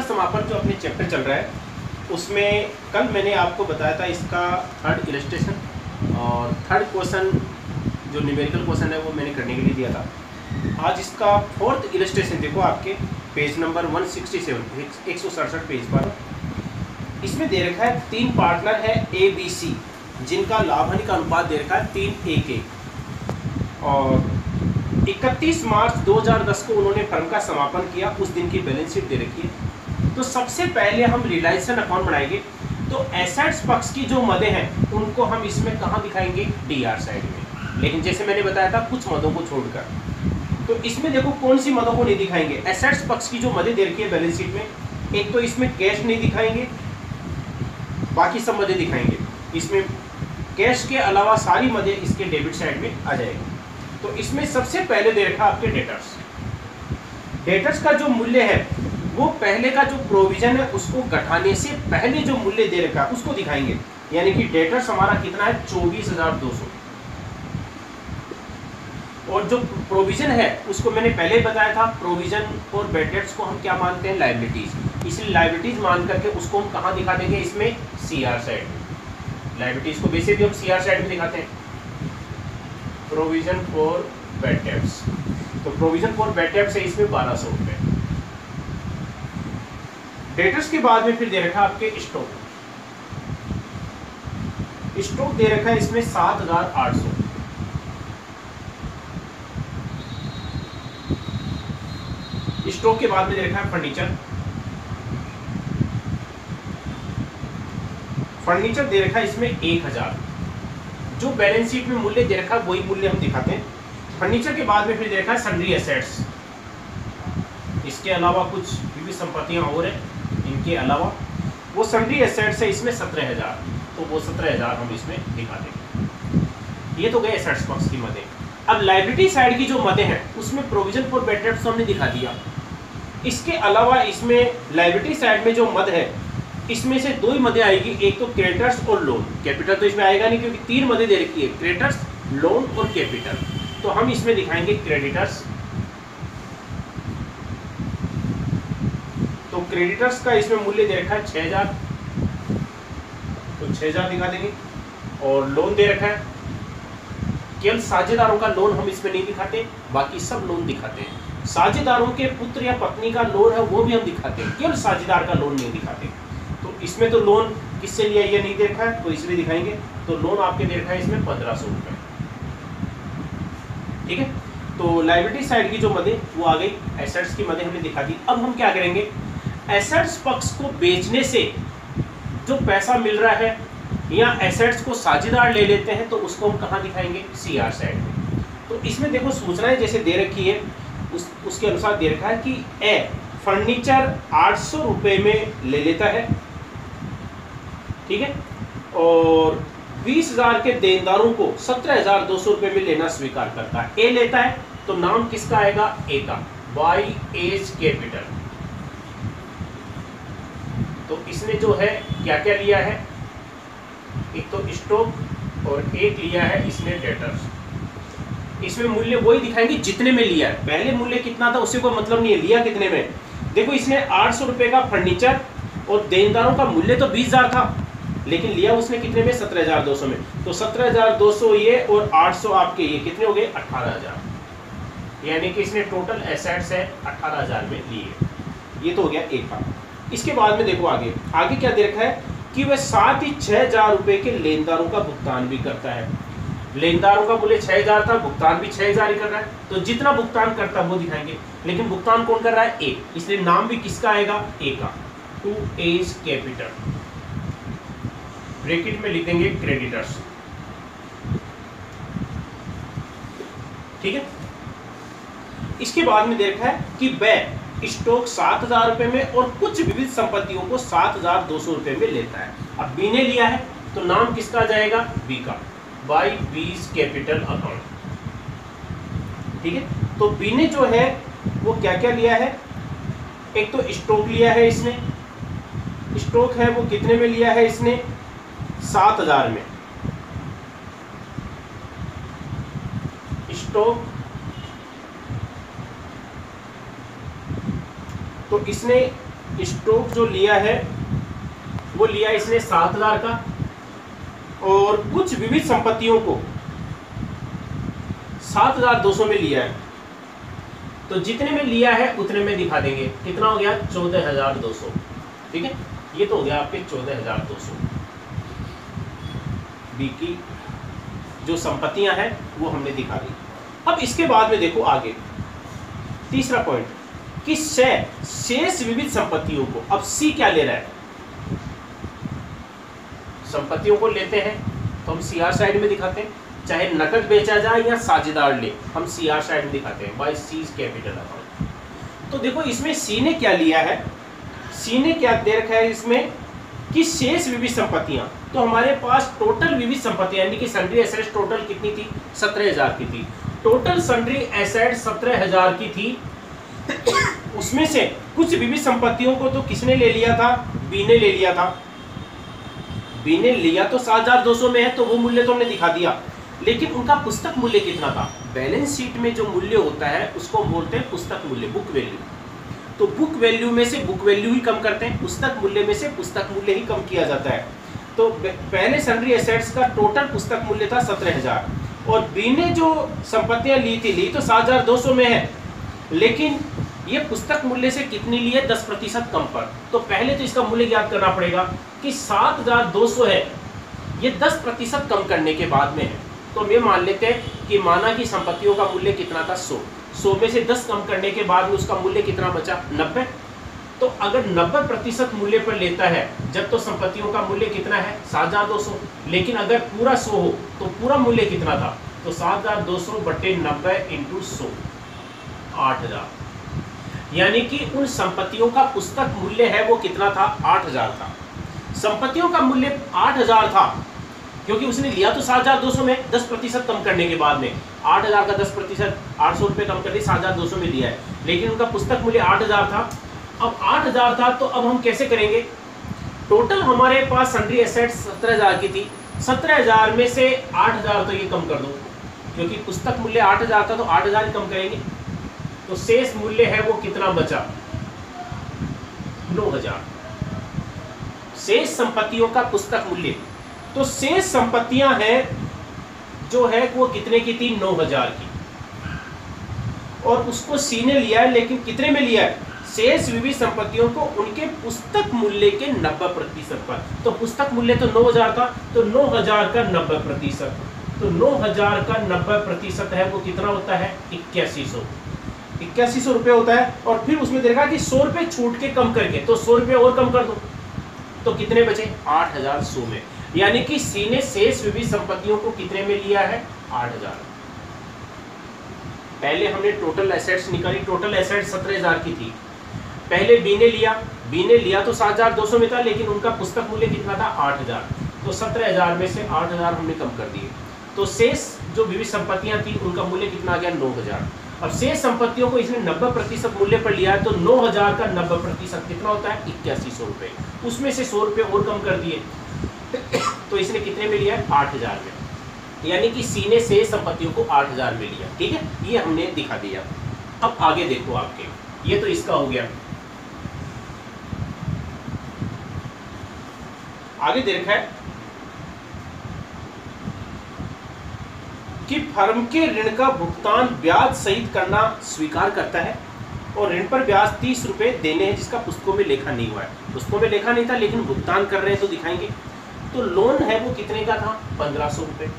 समापन जो अपने चैप्टर चल रहा है उसमें कल मैंने आपको बताया था इसका थर्ड इलस्ट्रेशन और थर्ड क्वेश्चन जो न्यूमेरिकल क्वेश्चन है वो मैंने करने के लिए दिया था। आज इसका फोर्थ इलस्ट्रेशन देखो आपके पेज नंबर 167 167 पेज पर। इसमें दे रखा है 3 पार्टनर है ए बी सी जिनका लाभ हानि का अनुपात दे रखा है 3:1 और 31 मार्च 2010 को उन्होंने फर्म का समापन किया। उस दिन की बैलेंस शीट दे रखी है। तो सबसे पहले हम रियलाइजेशन अकाउंट बनाएंगे। तो एसेट्स पक्ष की जो मदें हैं उनको हम इसमें कहाँ दिखाएंगे, डीआर साइड में। लेकिन जैसे मैंने बताया था कुछ मदों को छोड़कर, तो इसमें देखो कौन सी मदों को नहीं दिखाएंगे। एसेट्स पक्ष की जो मदें दे रखी है बैलेंस शीट में, एक तो इसमें कैश नहीं दिखाएंगे, बाकी सब मदें दिखाएंगे। इसमें कैश के अलावा सारी मदें इसके डेबिट साइड में आ जाएगी। तो इसमें सबसे पहले दे रखा आपके डेटर्स। डेटर्स का जो मूल्य है वो पहले का जो प्रोविजन है उसको घटाने से पहले जो मूल्य दे रखा है उसको दिखाएंगे। यानी कि डेटर्स हमारा कितना है, 24,200। और जो प्रोविजन है उसको मैंने पहले बताया था, प्रोविजन और बैड डेट्स को हम क्या मानते हैं, लायबिलिटीज। इसलिए लायबिलिटीज मान करके उसको हम कहाँ दिखा देंगे, इसमें सीआर साइड में। लायबिलिटीज को वैसे भी हम सीआर साइड में दिखाते हैं, प्रोविजन फॉर बैड डेट्स। तो प्रोविजन फॉर बैड डेट्स है इसमें 1200 रुपए। डेटर्स के बाद में फिर दे रखा आपके स्टॉक। स्टॉक दे रखा है इसमें 7,800। स्टॉक के बाद में दे रखा है फर्नीचर। फर्नीचर दे रखा है इसमें 1,000। जो बैलेंस शीट में मूल्य दे रखा है वही मूल्य हम दिखाते हैं। फर्नीचर के बाद में फिर दे रखा है सन्ड्री एसेट्स। इसके अलावा कुछ विविध संपत्तियां और हैं, इनके अलावा वो सन्ड्री एसेट्स है इसमें 17,000। तो वो 17,000 हम इसमें दिखा देंगे। ये तो गए एसेट्स पक्ष की मदें। अब लायबिलिटी साइड की जो मदें हैं उसमें प्रोविजन फॉर बैड डेट्स हमने दिखा दिया। इसके अलावा इसमें लायबिलिटी साइड में जो मद है इसमें से 2 ही मदें आएगी, एक तो क्रेडिटर्स और लोन। कैपिटल तो इसमें आएगा नहीं क्योंकि 3 मदें दे रखी है, क्रेडिटर्स, लोन और कैपिटल। तो हम इसमें दिखाएंगे क्रेडिटर्स। तो क्रेडिटर्स का इसमें मूल्य दे रखा है 6,000, तो 6,000 दिखा देंगे। और लोन दे रखा है, केवल साझेदारों का लोन हम इसमें नहीं दिखाते, बाकी सब लोन दिखाते हैं। साझेदारों के पुत्र या पत्नी का लोन है वो भी हम दिखाते हैं, केवल साझेदार का लोन नहीं दिखाते। तो इसमें तो लोन किससे लिया ये नहीं देखा है तो इसलिए दिखाएंगे। तो लोन आपके दे रखा है इसमें 1,500 रुपए। ठीक है, तो लायबिलिटी साइड की जो मदें वो आ गई, एसेट्स की मदें हमने दिखा दी। अब हम क्या करेंगे, एसेट्स पक्ष को बेचने से जो पैसा मिल रहा है या एसेट्स को साझेदार ले लेते हैं तो उसको हम कहाँ दिखाएंगे, सीआर साइड में। तो इसमें देखो सूचनाएं जैसे दे रखी है उसके अनुसार दे रखा है कि ए फर्नीचर 800 रुपए में ले लेता है, ठीक है, और 20,000 के देनदारों को 17,200 रुपए में लेना स्वीकार करता है। ए लेता है तो नाम किसका आएगा, ए का, बाई एज कैपिटल। तो इसने जो है क्या क्या लिया है, एक तो स्टॉक और एक लिया है इसने डेटर्स। इसमें मूल्य वही दिखाएंगे जितने में लिया है। पहले मूल्य कितना था उससे कोई मतलब नहीं है, लिया कितने में। देखो इसने 800 रुपए का फर्नीचर और देनदारों का मूल्य तो 20,000 था, लेकिन लिया उसने कितने में, 17,200 में। तो 17,200 ये और 800 आपके ये कितने हो गए, 18,000। यानी कि इसने टोटल एसेट्स है 18,000 में लिए। ये तो हो गया एक का। इसके बाद में देखो आगे आगे क्या दे रखा है कि वह साथ ही 6,000 रुपए के लेनदारों का भुगतान भी करता है। लेनदारों का मूल्य 6,000 था, भुगतान भी 6,000 ही कर रहा है। तो जितना भुगतान करता है वो दिखाएंगे, लेकिन भुगतान कौन कर रहा है, ए। इसलिए नाम भी किसका आएगा, ए का, टू एज कैपिटल। ब्रैकेट में लिख देंगे क्रेडिटर्स। ठीक है, इसके बाद में देखा है कि वह स्टॉक 7,000 रुपए में और कुछ विविध संपत्तियों को 7,200 रुपए में लेता है। अब बी ने लिया है तो नाम किसका जाएगा, बी का, बाई बीज कैपिटल अकाउंट। ठीक है, तो बी ने जो है वो क्या क्या लिया है, एक तो स्टॉक लिया है इसने। स्टॉक है वो कितने में लिया है इसने, 7,000 में। स्टॉक तो इसने स्टॉक जो लिया है वो लिया इसने 7,000 का, और कुछ विविध संपत्तियों को 7,200 में लिया है। तो जितने में लिया है उतने में दिखा देंगे। कितना हो गया? 14,200। ठीक है, ये तो हो गया आपके 14,200। बी की जो संपत्तियां हैं वो हमने दिखा दी। अब इसके बाद में देखो आगे तीसरा पॉइंट कि शेष विविध संपत्तियों को, अब सी क्या ले रहा है? संपत्तियों को लेते हैं तो हम सीआर साइड में दिखाते हैं, चाहे नकद बेचा जाए या साझेदार ले, हम सीआर साइड में दिखाते हैं बाय सी कैपिटल अकाउंट। तो देखो इसमें सी ने क्या लिया है, सी ने क्या दे रखा है इसमें कि शेष विविध संपत्तियां। तो हमारे पास टोटल विविध संपत्तियां यानी कि सन्ड्री एसेट्स टोटल कितनी थी? 17,000 की थी। टोटल सन्ड्री एसेट 17,000 की थी। उसमें से कुछ विविध संपत्तियों को तो किसने ले लिया था? बी ने ले लिया था। बी ने लिया तो 7,200 में है, तो वो मूल्य तो हमने दिखा दिया, लेकिन उनका पुस्तक मूल्य कितना था? बैलेंस शीट में जो मूल्य होता है उसको बोलते हैं पुस्तक मूल्य, बुक वैल्यू। तो बुक वैल्यू में से बुक वैल्यू ही कम करते हैं, पुस्तक मूल्य में से पुस्तक मूल्य ही कम किया जाता है। तो पहले सन्ड्री एसेट्स का टोटल पुस्तक मूल्य था 17,000, और बी ने जो संपत्तियां ली तो 7,200 में है, लेकिन ये पुस्तक मूल्य से कितनी ली है? 10% कम पर। तो पहले तो इसका मूल्य ज्ञात करना पड़ेगा कि 7,200 है, ये 10% कम करने के बाद में है। तो हम ये मान लेते हैं कि माना कि संपत्तियों का मूल्य कितना था? 100 में से 10 कम करने के बाद में उसका मूल्य कितना बचा? 90। तो अगर 90% मूल्य पर लेता है जब, तो संपत्तियों का मूल्य कितना है? 7,200। लेकिन अगर पूरा 100 हो तो पूरा मूल्य कितना था? तो 7,200 बटे 90 इंटू 100, 8,000। यानी कि उन संपत्तियों का पुस्तक मूल्य है वो कितना था? 8,000 था। संपत्तियों का मूल्य 8,000 था क्योंकि उसने लिया तो 7,200 में, 10% कम करने के बाद में 8,000 का 10%, 800 रुपये कम कर दिए, 7,200 में दिया है, लेकिन उनका पुस्तक मूल्य 8,000 था। अब 8,000 था तो अब हम कैसे करेंगे? टोटल हमारे पास सन्ड्री एसेट्स 17,000 की थी, 17,000 में से 8,000 तो ये कम कर दो, क्योंकि पुस्तक मूल्य 8,000 था तो 8,000 ही कम करेंगे। तो शेष मूल्य है वो कितना बचा? 9,000। शेष संपत्तियों का पुस्तक मूल्य, तो शेष संपत्तियां हैं जो है वो कितने की थी? 9,000 की, और उसको सी ने लिया है, लेकिन कितने में लिया है? शेष विविध संपत्तियों को उनके पुस्तक मूल्य के 90% पर। तो पुस्तक मूल्य तो 9,000 था, तो 9,000 का 90%, तो 9,000 का 90% है वो कितना होता है? 8100 रुपये होता है। और फिर उसमें देखा कि 100 रुपये छूट के कम करके, तो 100 रुपये और कम कर दो, तो कितने बचे? 8,100 में। यानी कि सी ने शेष विविध संपत्तियों को कितने में लिया है? 8,000। पहले हमने टोटल एसेट्स निकाली, टोटल एसेट्स 17,000 की थी। पहले बी ने लिया तो 7,200 में था, लेकिन उनका पुस्तक मूल्य कितना था? 8,000। तो 17,000 में से 8,000 हमने कम कर दिए, तो शेष जो विविध संपत्तियां थी उनका मूल्य कितना आ गया? 9,000। अब शेष संपत्तियों को इसने 90% मूल्य पर लिया है, तो 9,000 का 90% कितना होता है? 8100 रुपये। उसमें से 100 रुपये और कम कर दिए, तो इसने कितने में लिया है? 8,000 में। यानी कि सी ने शेष संपत्तियों को 8,000 में लिया। ठीक है, ये हमने दिखा दिया। अब आगे देखो आपके, ये तो इसका हो गया। आगे दे रखा है कि फर्म के ऋण का भुगतान ब्याज सहित करना स्वीकार करता है, और ऋण पर ब्याज 30 रुपये देने हैं, जिसका पुस्तकों में लेखा नहीं हुआ है। पुस्तकों में लेखा नहीं था, लेकिन भुगतान कर रहे हैं तो दिखाएंगे। तो लोन है वो कितने का था? 1,500 रुपये,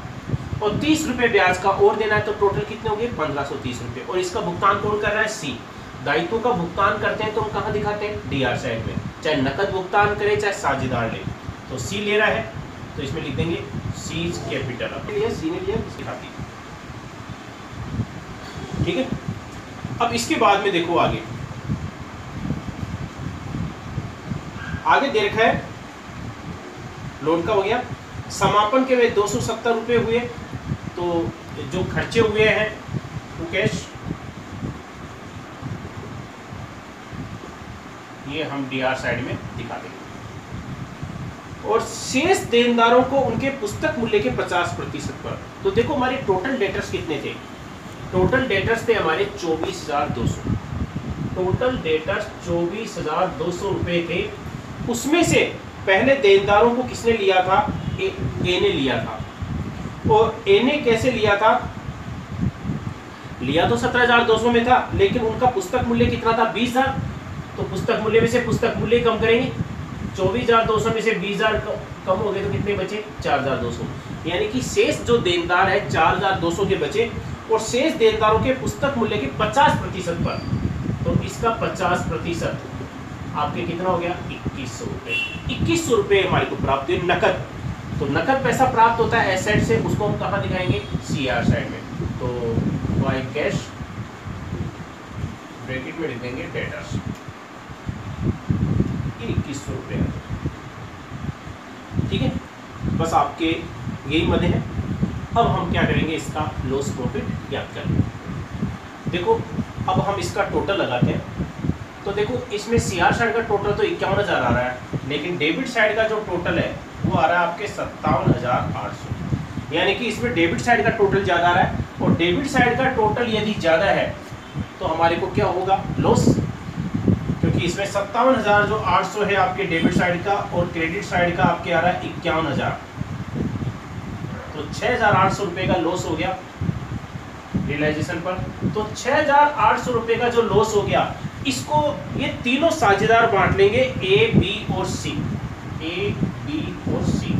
और 30 रुपये ब्याज का और देना है, तो टोटल कितने हो गए? 1,530 रुपये। और इसका भुगतान कौन कर रहा है? सी। दायित्वों का भुगतान करते हैं तो हम कहाँ दिखाते हैं? डीआर साइड में, चाहे नकद भुगतान करे चाहे साझेदार ले। तो सी ले रहा है तो इसमें लिख देंगे सीज कैपिटल। सी ने लिया, इसकी खाती। ठीक है, अब इसके बाद में देखो आगे दे रखा है लोन का हो गया। समापन के वे 270 रुपये हुए, तो जो खर्चे हुए हैं वो कैश, ये हम डीआर साइड में दिखा देंगे। और शेष देनदारों को उनके पुस्तक मूल्य के 50% पर। तो देखो हमारे टोटल डेटर्स कितने थे? टोटल डेटर्स थे हमारे 24,200। टोटल डेटर्स 24,200 रुपए थे, उसमें से पहले देनदारों को किसने लिया था? ए ने लिया था। और ए ने कैसे लिया था? लिया तो 17,200 में था, लेकिन उनका पुस्तक मूल्य कितना था? 20,000। तो पुस्तक मूल्य में से पुस्तक मूल्य कम करेंगे, 24,200 में से 20,000 कम हो गए तो कितने बचे? 4,200। यानी कि शेष जो देनदार है 4,200 के बचे, और शेष देनदारों के पुस्तक मूल्य के 50% पर, तो इसका 50% आपके कितना हो गया? 2100 रुपये। 2100 रुपये हमारे को प्राप्त हुए नकद। तो नकद पैसा प्राप्त होता है एसेट से, उसको हम कहाँ दिखाएंगे? सीआर साइड में। तो वाई कैश ब्रैकेट में लिख देंगे डेटर्स, 2100 रुपये। ठीक है, बस आपके यही मदे हैं। अब हम क्या करेंगे? इसका लॉस प्रॉफिट याद करेंगे। देखो अब हम इसका टोटल लगाते हैं। तो देखो इसमें सीआर साइड का टोटल तो 51,000 आ रहा है, लेकिन डेबिट साइड का जो टोटल है वो आ रहा है आपके 57,800। यानी कि इसमें डेबिट साइड का टोटल ज़्यादा आ रहा है, और डेबिट साइड का टोटल यदि ज़्यादा है तो हमारे को क्या होगा? लॉस। क्योंकि इसमें 57,800 है आपके डेबिट साइड का, और क्रेडिट साइड का आपके आ रहा है 51,000। तो 6,800 रुपये का लॉस हो गया रियलाइजेशन पर। तो 6,800 रुपये का जो लॉस हो गया, इसको ये तीनों साझेदार बांट लेंगे, ए, बी और सी। ए, बी और सी।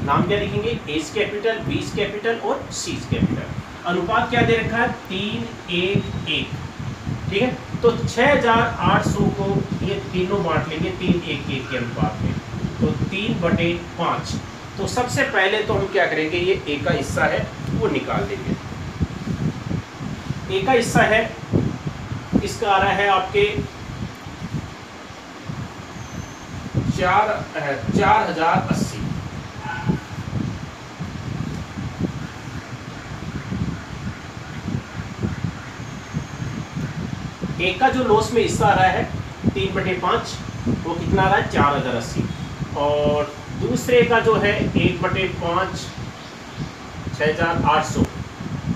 नाम क्या लिखेंगे? एस कैपिटल, बीस कैपिटल और सीज कैपिटल। अनुपात क्या दे रखा है? 3:1:1। ठीक है, तो 6,800 को ये तीनों बांट लेंगे 3:1:1 के अनुपात में, तो 3/5। तो सबसे पहले तो हम क्या करेंगे? ये ए का हिस्सा है वो निकाल देंगे। ए का हिस्सा है, इसका आ रहा है आपके 4,080। एक का जो लॉस में हिस्सा आ रहा है 3/5, वो कितना आ रहा है? 4,080। और दूसरे का जो है 1/5 6,800,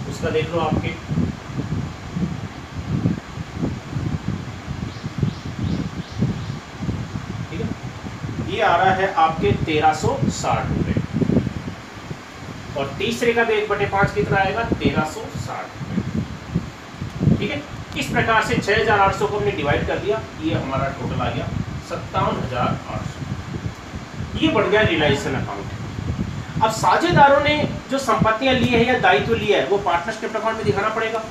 उसका देख लो आपके, ठीक है, ये आ रहा है आपके 1,360 रुपये। और तीसरे का भी 1/5 कितना आएगा? 1,360 रुपये। ठीक है, इस प्रकार से 6,800 को हमने डिवाइड कर दिया, ये हमारा टोटल आ गया 57,800। ये बढ़ गया रियलाइजेशन अकाउंट। अब साझेदारों ने जो संपत्तियां ली है या दायित्व लिया है वो पार्टनरशिप अकाउंट में दिखाना पड़ेगा।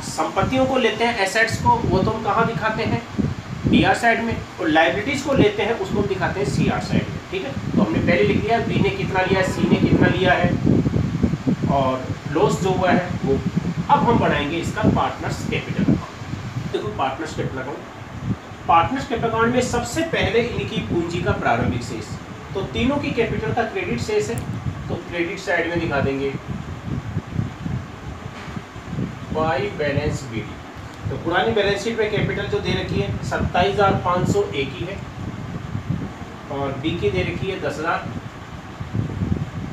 संपत्तियों को लेते हैं, एसेट्स को, वो तो हम कहाँ दिखाते हैं? डीआर साइड में। और लाइबिलिटीज को लेते हैं, उसको हम दिखाते हैं सीआर साइड में। ठीक है, तो हमने पहले लिख दिया बी ने कितना लिया है, सी ने कितना लिया है, और लॉस जो हुआ है वो। अब हम बनाएंगे इसका पार्टनर्स कैपिटल अकाउंट। देखो partners capital account, partners capital account में सबसे पहले इनकी पूंजी का प्रारंभिक शेष, तो तीनों की कैपिटल का क्रेडिट शेष है, तो क्रेडिट साइड में दिखा देंगे बाई बैलेंस बीडी। तो पुरानी बैलेंस शीट में कैपिटल जो दे रखी है 27,500 ए की है, और बी की दे रखी है 10,000,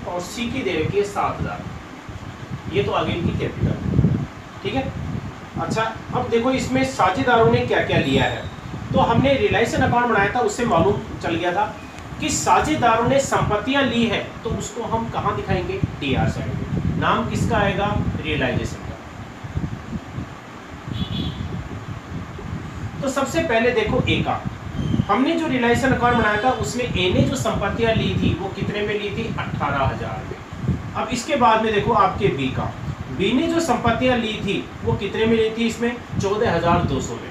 और सी की दे रखी है 7,000। ये तो आगे इनकी कैपिटल। ठीक है, अच्छा अब देखो इसमें साझेदारों ने क्या क्या लिया है। तो हमने रियलाइजेशन अकाउंट बनाया था, उससे मालूम चल गया था कि साझेदारों ने संपत्तियां ली है, तो उसको हम कहाँ दिखाएंगे? डीआर साइड में। नाम किसका आएगा? रियलाइजेशन का। तो सबसे पहले देखो ए का, हमने जो रियलाइजेशन अकाउंट बनाया था उसमें ए ने जो संपत्तियां ली थी वो कितने में ली थी? 18,000 में। अब इसके बाद में देखो आपके बी का, बी ने जो संपत्तियां ली थी वो कितने में ली थी? इसमें 14,200 में।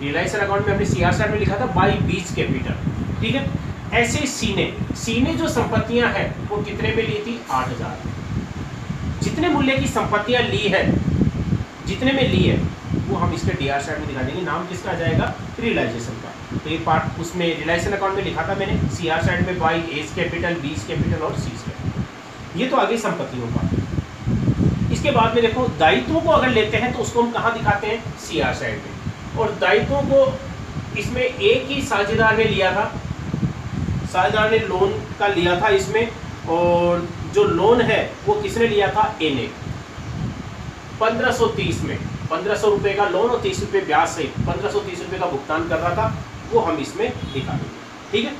रियलाइजेशन अकाउंट में हमने सीआर साइड में लिखा था बाई बीज कैपिटल। ठीक है, ऐसे सी ने जो संपत्तियां हैं वो कितने में ली थी? 8,000। जितने मूल्य की संपत्तियां ली है, जितने में ली है वो हम इसके डीआर साइड में दिखा देंगे। नाम किसका आ जाएगा? रियलाइजेशन का। तो ये पार्ट उसमें रियलाइजेशन अकाउंट में लिखा था मैंने, सीआर साइड में बाई एस कैपिटल, बीज कैपिटल और सीज कैपिटल। ये तो आगे संपत्तियों का। इसके बाद में देखो दायित्वों को अगर लेते हैं तो उसको हम कहाँ दिखाते हैं? सीआर साइड में। और दायित्वों को इसमें एक ही साझेदार ने लिया था, साझेदार ने लोन का लिया था इसमें, और जो लोन है वो किसने लिया था? ए ने 1530 में। 1500 रुपये का लोन और 30 रुपये ब्याज सहित 1530 रुपये का भुगतान कर रहा था, वो हम इसमें दिखा देंगे। ठीक है,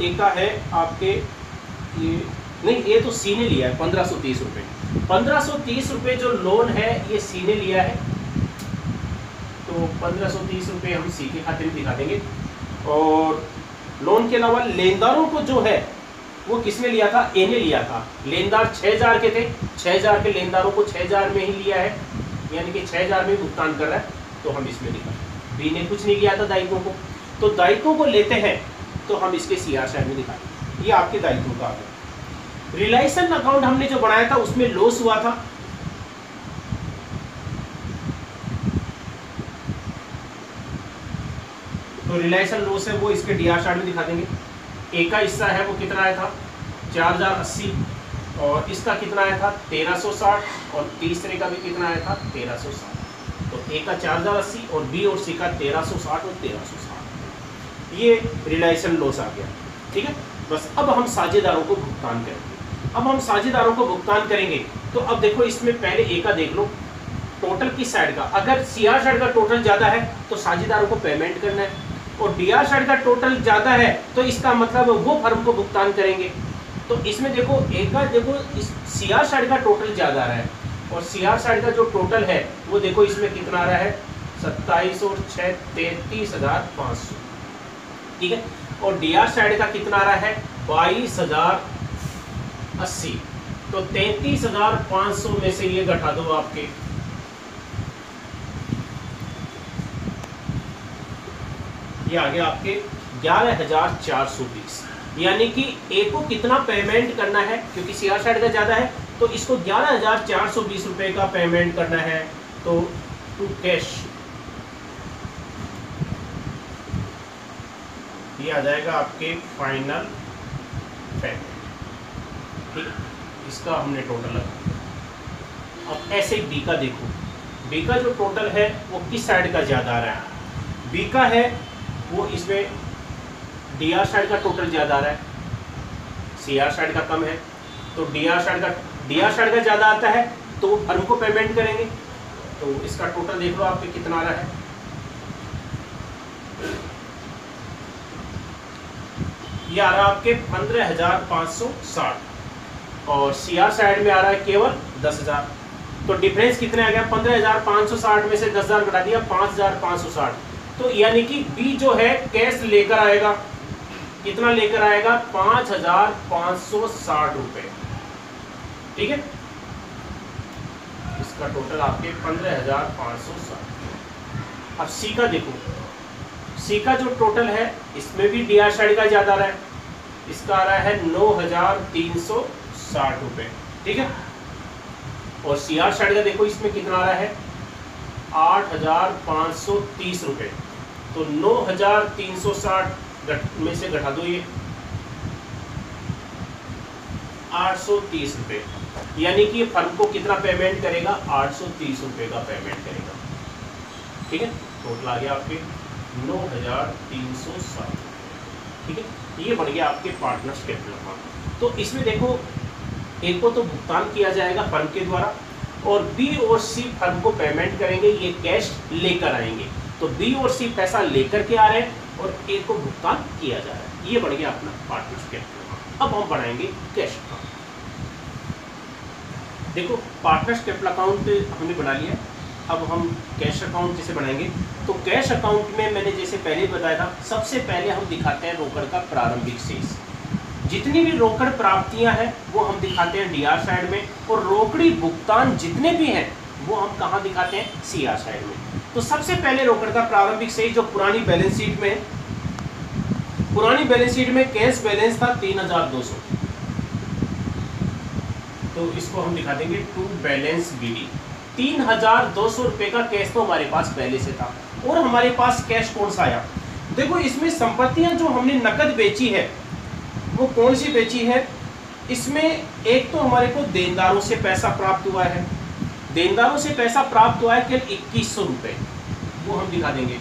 एक का है आपके ये नहीं, ये तो सी ने लिया है 1530 रुपये। 1530 रुपये जो लोन है ये सी ने लिया है, तो 1530 रुपये हम सी के खाते में दिखा देंगे। और लोन के अलावा लेनदारों को जो है वो किसने लिया था, ए ने लिया था। लेनदार 6000 के थे, 6000 के लेनदारों को 6000 में ही लिया है, यानी कि 6000 में भुगतान कर रहा है, तो हम इसमें दिखा। बी ने कुछ नहीं लिया था दायित्वों को, तो दायित्वों को लेते हैं तो हम इसके सीआर साइड में दिखाएंगे। ये आपके दायित्वों का आ गया। रिलायंस अकाउंट हमने जो बनाया था उसमें लॉस हुआ था, तो रिलायंस लॉस है वो इसके डीआर चार्ट में दिखा देंगे। ए का हिस्सा है वो कितना आया था 4080, और इसका कितना आया था 1360, और तीसरे का भी कितना आया था 1360। तो ए का 4080 और बी और सी का 1360 और 1360, ये रिलायंस लॉस आ गया। ठीक है, बस अब हम साझेदारों को भुगतान करेंगे। अब हम साझेदारों को भुगतान करेंगे तो अब देखो इसमें पहले ए का देख लो, टोटल किस साइड का, अगर सीआर साइड का टोटल ज़्यादा है तो साझेदारों को पेमेंट करना है, और डीआर साइड का टोटल ज़्यादा है तो इसका मतलब वो फर्म को भुगतान करेंगे। तो इसमें देखो एक का देखो इस सीआर साइड का टोटल ज़्यादा आ रहा है, और सीआर साइड का जो टोटल है वो देखो इसमें कितना आ रहा है 27 और 6 33,500। ठीक है, और डीआर साइड का कितना आ रहा है 22,080। तो 33,500 में से ये घटा दो आपके, ये आ गया आपके 11,420। यानी कि ए को कितना पेमेंट करना है, क्योंकि सीआर साइड का ज़्यादा है तो इसको 11,420 रुपये का पेमेंट करना है, तो टू कैश ये आ जाएगा आपके फाइनल पेमेंट। ठीक है, इसका हमने टोटल लगा। अब ऐसे बी का देखो, बी का जो टोटल है वो किस साइड का ज़्यादा आ रहा है, बी का है वो इसमें डीआर साइड का टोटल ज़्यादा आ रहा है, सीआर साइड का कम है, तो डीआर साइड का ज़्यादा आता है तो फर्म को पेमेंट करेंगे। तो इसका टोटल देख लो आपके कितना आ रहा है, ये आ रहा है आपके 15,560, और सीआर साइड में आ रहा है केवल 10,000। तो डिफरेंस कितने आ गया 15,560 में से 10,000 घटा दिया 5,560। तो यानी कि बी जो है कैश लेकर आएगा, कितना लेकर आएगा 5,560 रुपए। ठीक है, इसका टोटल आपके 15,560। अब सी का देखो, सी का जो टोटल है इसमें भी डीआर साइड का ज्यादा आ रहा है, इसका आ रहा है 9,360 रुपए। ठीक है, और सीआर साइड का देखो इसमें कितना आ रहा है 8,530 रुपए। तो 9,360 में से घटा दो ये 830 रुपये, यानी कि फर्म को कितना पेमेंट करेगा 830 रुपये का पेमेंट करेगा। ठीक है, टोटल आ गया आपके 9,360। ठीक है, ये बढ़ गया आपके पार्टनर्स कैपिटल अकाउंट। तो इसमें देखो एक को तो भुगतान किया जाएगा फर्म के द्वारा, और बी और सी फर्म को पेमेंट करेंगे, ये कैश लेकर आएंगे। तो बी और सी पैसा लेकर के आ रहे हैं और ए को भुगतान किया जा रहा है। ये बढ़ गया अपना पार्टनर्स कैपिटल अकाउंट। अब हम बनाएंगे कैश अकाउंट। देखो पार्टनर्स कैपिटल अकाउंट हमने बना लिया, अब हम कैश अकाउंट जैसे बनाएंगे। तो कैश अकाउंट में मैंने जैसे पहले बताया था, सबसे पहले हम दिखाते हैं रोकड़ का प्रारंभिक शेष। जितनी भी रोकड़ प्राप्तियां हैं वो हम दिखाते हैं डीआर साइड में, और रोकड़ी भुगतान जितने भी हैं वो हम कहाँ दिखाते हैं सीआर साइड में। तो सबसे पहले रोकड़ का प्रारंभिक शेष जो पुरानी बैलेंस शीट में है, पुरानी बैलेंस शीट में कैश बैलेंस था 3,200, तो इसको हम दिखा देंगे टू बैलेंस बीडी। 3,200 रुपये का कैश तो हमारे पास पहले से था, और हमारे पास कैश कौन सा आया। देखो इसमें संपत्तियां जो हमने नकद बेची है वो कौन सी बेची है, इसमें एक तो हमारे को देनदारों से पैसा प्राप्त हुआ है, देनदारों से पैसा प्राप्त हुआ है केवल 2,100 रुपये, वो हम दिखा देंगे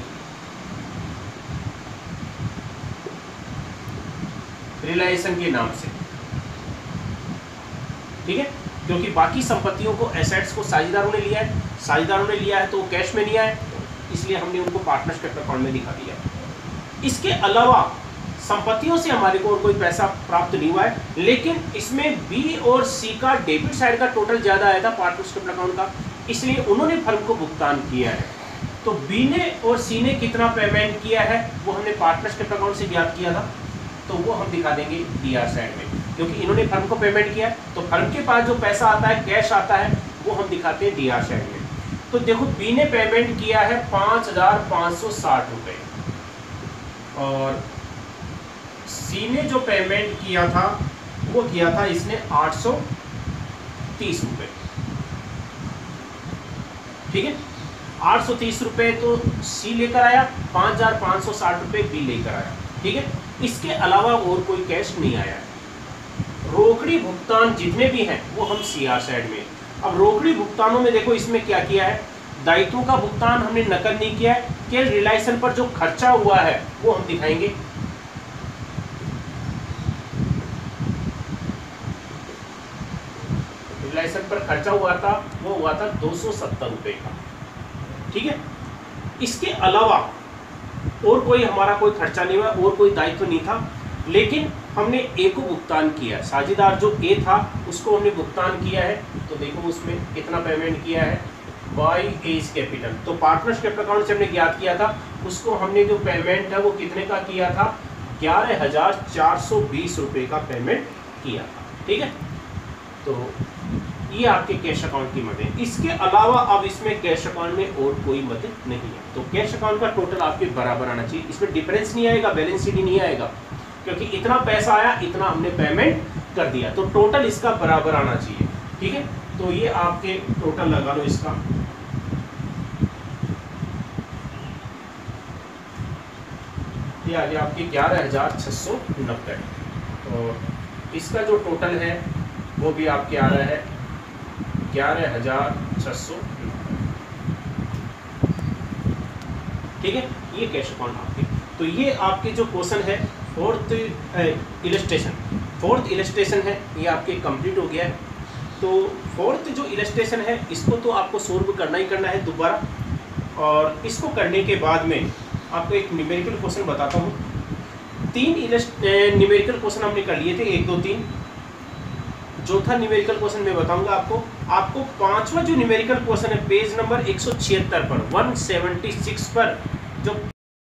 रिलायंस के नाम से। ठीक है, क्योंकि बाकी संपत्तियों को, एसेट्स को साझेदारों ने लिया है, साझेदारों ने लिया है तो वो कैश में लिया है, इसलिए हमने उनको पार्टनरशिप अकाउंट में दिखा दिया। इसके अलावा संपत्तियों से हमारे को और कोई पैसा प्राप्त नहीं हुआ है, लेकिन इसमें बी और सी का डेबिट साइड का टोटल ज़्यादा आया था पार्टनरशिप अकाउंट का, इसलिए उन्होंने फर्म को भुगतान किया है। तो बी ने और सी ने कितना पेमेंट किया है वो हमने पार्टनरशिप अकाउंट से ज्ञात किया था, तो वो हम दिखा देंगे डीआर साइड में, क्योंकि इन्होंने फर्म को पेमेंट किया है तो फर्म के पास जो पैसा आता है, कैश आता है, वो हम दिखाते हैं डीआर साइड में। तो देखो बी ने पेमेंट किया है 5,560 रुपये और सी ने जो पेमेंट किया था वो किया था इसने 830 रुपये। ठीक है, 830 रुपये तो सी लेकर आया, 5,560 रुपये बी लेकर आया। ठीक है, इसके अलावा और कोई कैश नहीं आया है। रोकड़ी भुगतान जितने भी हैं वो हम सीआर साइड में। अब रोकड़ी भुगतानों में देखो इसमें क्या किया है, दायित्वों का भुगतान हमने नकद नहीं किया है, केवल रिलायंस पर जो खर्चा हुआ है वो हम दिखाएंगे। रिलायंस पर खर्चा हुआ था वो हुआ था 270 रुपये का। ठीक है, इसके अलावा और कोई हमारा कोई खर्चा नहीं हुआ, और कोई दायित्व नहीं था, लेकिन हमने ए को भुगतान किया है। साझेदार जो ए था उसको हमने भुगतान किया है, तो देखो उसमें कितना पेमेंट किया है बाय एज कैपिटल। तो पार्टनरशिप अकाउंट से हमने ज्ञात किया था, उसको हमने जो पेमेंट है वो कितने का किया था, 11,420 रुपये का पेमेंट किया था। ठीक है, तो ये आपके कैश अकाउंट की मद है। इसके अलावा अब इसमें कैश अकाउंट में और कोई मद नहीं है, तो कैश अकाउंट का टोटल आपके बराबर आना चाहिए, इसमें डिफरेंस नहीं आएगा, बैलेंस शीट नहीं आएगा, क्योंकि इतना पैसा आया, इतना हमने पेमेंट कर दिया, तो टोटल इसका बराबर आना चाहिए। ठीक है, तो ये आपके टोटल लगा लो इसका, ये आ गया आपके 11,690 और इसका जो टोटल है वो भी आपके आ रहा है 11,690। ठीक है, ये कैश अकाउंट आपके। तो ये आपके जो क्वेश्चन है फोर्थ इलस्ट्रेशन है, ये आपके कंप्लीट हो गया है। तो फोर्थ जो इलस्ट्रेशन है इसको तो आपको सोल्व करना ही करना है दोबारा, और इसको करने के बाद में आपको एक न्यूमेरिकल क्वेश्चन बताता हूँ। 3 न्यूमेरिकल क्वेश्चन हमने कर लिए थे, 1, 2, 3। चौथा न्यूमेरिकल क्वेश्चन मैं बताऊंगा आपको पांचवा जो न्यूमेरिकल क्वेश्चन है पेज नंबर 176 पर 176 पर जो